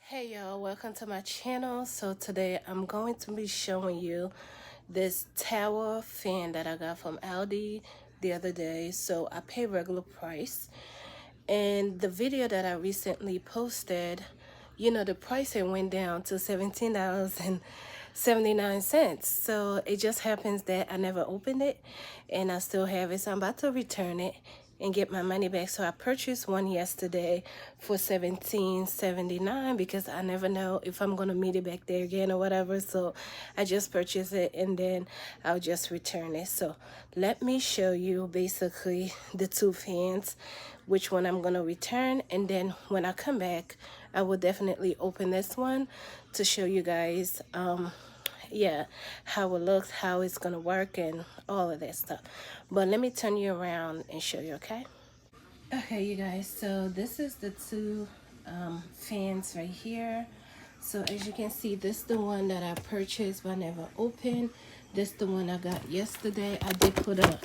Hey y'all, welcome to my channel. So today I'm going to be showing you this tower fan that I got from ALDI the other day. So I pay regular price, and the video that I recently posted, the price had went down to $17.79. So it just happens that I never opened it and I still have it, so I'm about to return it and get my money back. So I purchased one yesterday for $17.79 because I never know if I'm gonna meet it back there again or whatever. So I just purchased it and then I'll just return it. So let me show you basically the two fans, which one I'm gonna return, and then when I come back I will definitely open this one to show you guys yeah, how it looks, how it's gonna work, and all of that stuff. But let me turn you around and show you. Okay, you guys, so this is the two fans right here. So as you can see, this is the one that I purchased but never opened. This is the one I got yesterday. I did put a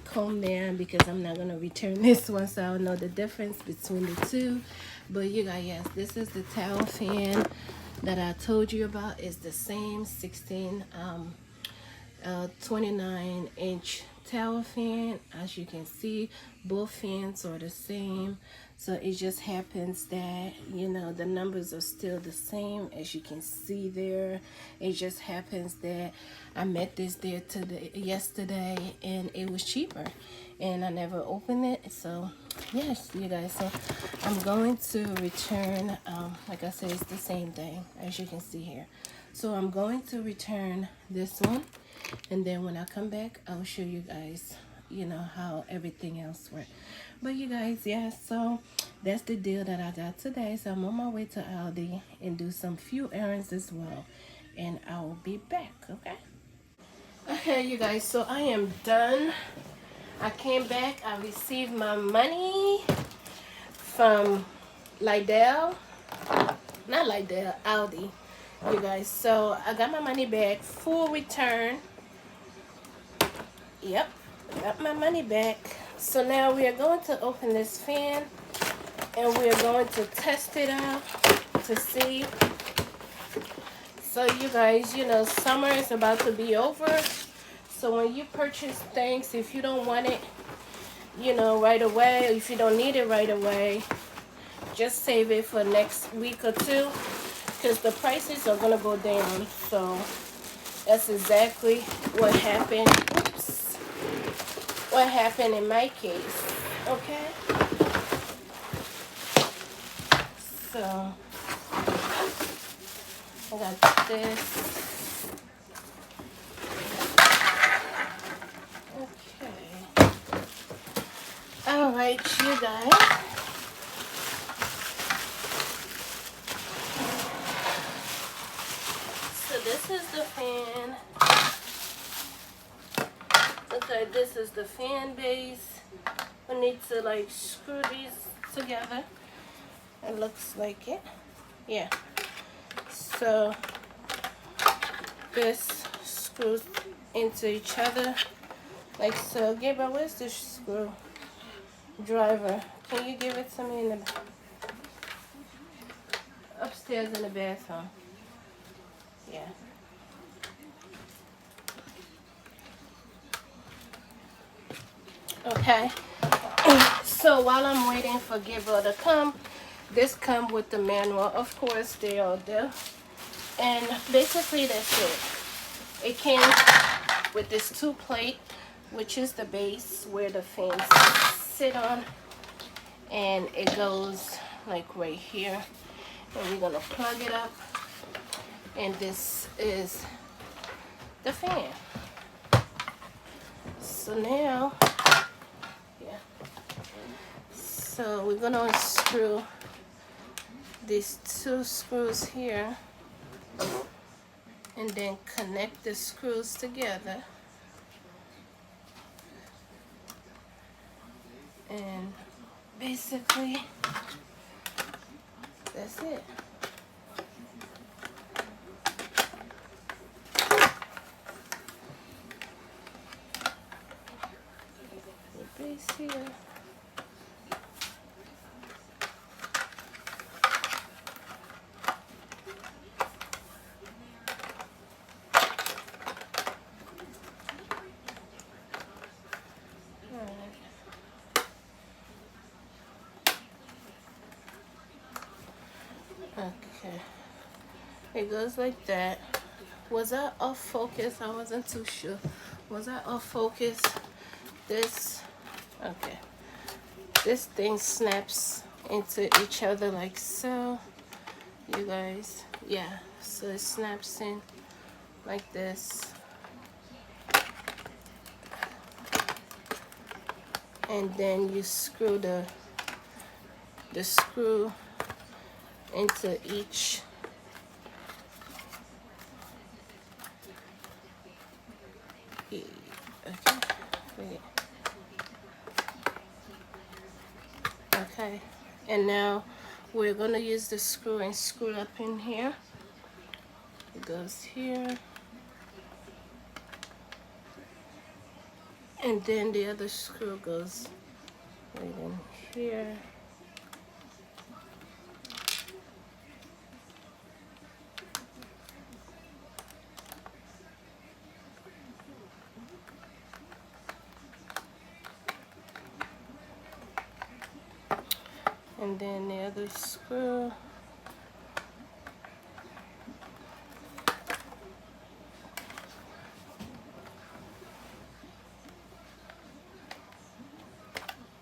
comb there because I'm not gonna return this one, so I don't know the difference between the two. But you guys, yes, this is the towel fan that I told you about. Is the same 29-inch tower fan. As you can see, both fans are the same. So it just happens that the numbers are still the same, as you can see there. It just happens that I met this there yesterday and it was cheaper and I never opened it. So yes, you guys, so I'm going to return, like I said, it's the same thing as you can see here. So I'm going to return this one, and then when I come back I'll show you guys how everything else works. But you guys, yeah, so that's the deal that I got today. So I'm on my way to ALDI and do some few errands as well, and I will be back. Okay, you guys, so I am done. I came back, I received my money from Lidl, not Lidl, ALDI, you guys. So I got my money back, full return. Yep, got my money back. So now we are going to open this fan and we are going to test it out to see. So you guys, summer is about to be over. So when you purchase things, if you don't want it, right away, or if you don't need it right away, just save it for next week or two, because the prices are going to go down. So that's exactly what happened. Oops. What happened in my case. Okay. So I got this. Okay. All right, you guys. So this is the fan. Okay, this is the fan base. We need to screw these together. It looks like it. Yeah. So this screws into each other like so. Gabriel, where's the screw driver? Can you give it to me in the upstairs in the bathroom? Yeah. Okay. So while I'm waiting for Gabriel to come, this come with the manual. Of course, they all do. And basically that's it. It came with this 2-plate, which is the base where the fans sit on, and it goes like right here, and we're gonna plug it up, and this is the fan. So now, yeah, so we're gonna unscrew these two screws here and then connect the screws together, and basically that's it. The base here. Okay, it goes like that. Was I off focus? I wasn't too sure. Was I off focus? This, okay. This thing snaps into each other like so. You guys, yeah. So it snaps in like this. And then you screw the screw into each. Okay, wait. Okay, and now we're gonna use the screw and screw it up in here. It goes here, and then the other screw goes right in here. And then the other screw.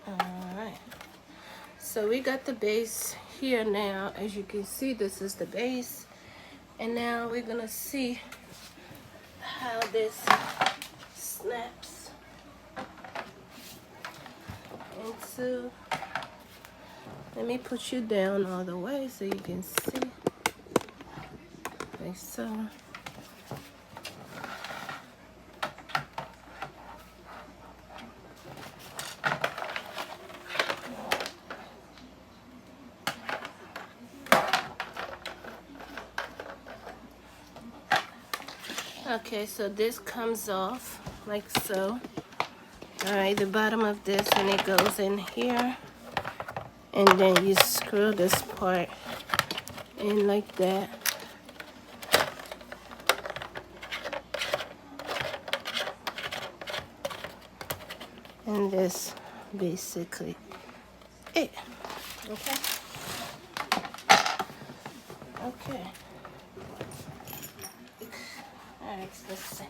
Alright. So we got the base here now. As you can see, this is the base. And now we're gonna see how this snaps into. Let me put you down all the way so you can see. Like so. Okay, so this comes off like so. Alright, the bottom of this, and it goes in here. And then you screw this part in like that. And this basically it. Okay. Okay. Alright, let's see.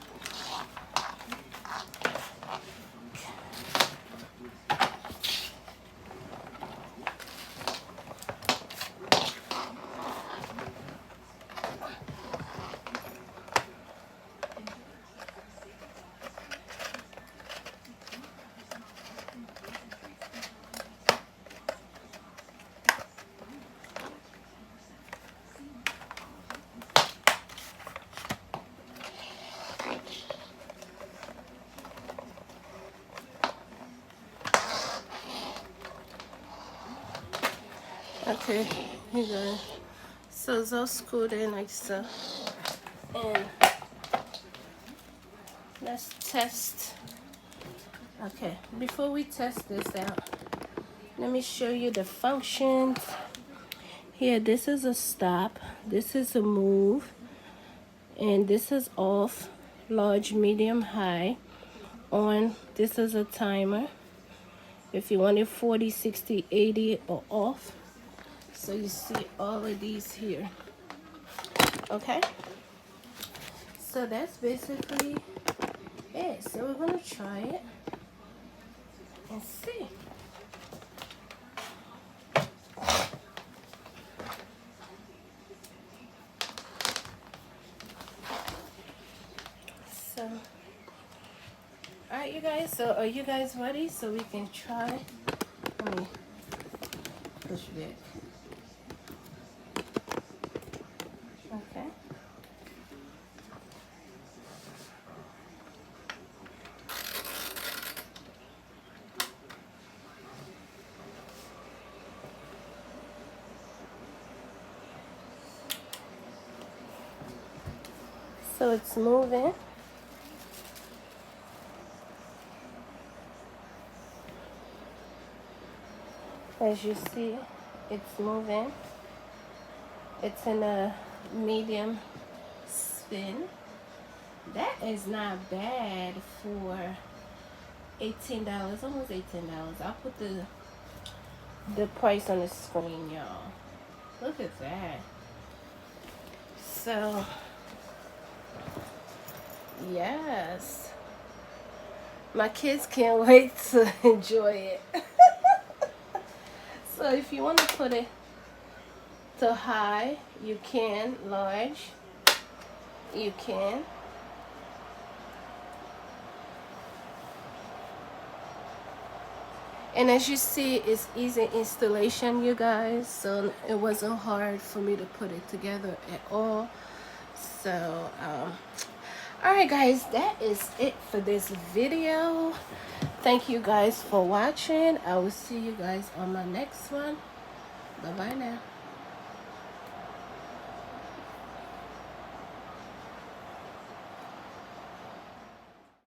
Okay, here you go. So it's all screwed in like so. And let's test. Okay, before we test this out, let me show you the functions. Here, this is a stop. This is a move. And this is off, large, medium, high. On, this is a timer. If you want it 40, 60, 80, or off. So you see all of these here. Okay? So that's basically it. So we're gonna try it and see. So, alright you guys, so are you guys ready so we can try? Let me push back. Okay. So it's moving. As you see, it's moving. It's in a medium spin. That is not bad for $18, almost $18. I'll put the price on the screen, y'all. Look at that. So yes, my kids can't wait to enjoy it. So if you want to put it to high, you can. Large, you can. And as you see, it's easy installation, you guys, so it wasn't hard for me to put it together at all. So all right guys, that is it for this video. Thank you guys for watching. I will see you guys on my next one. Bye bye now.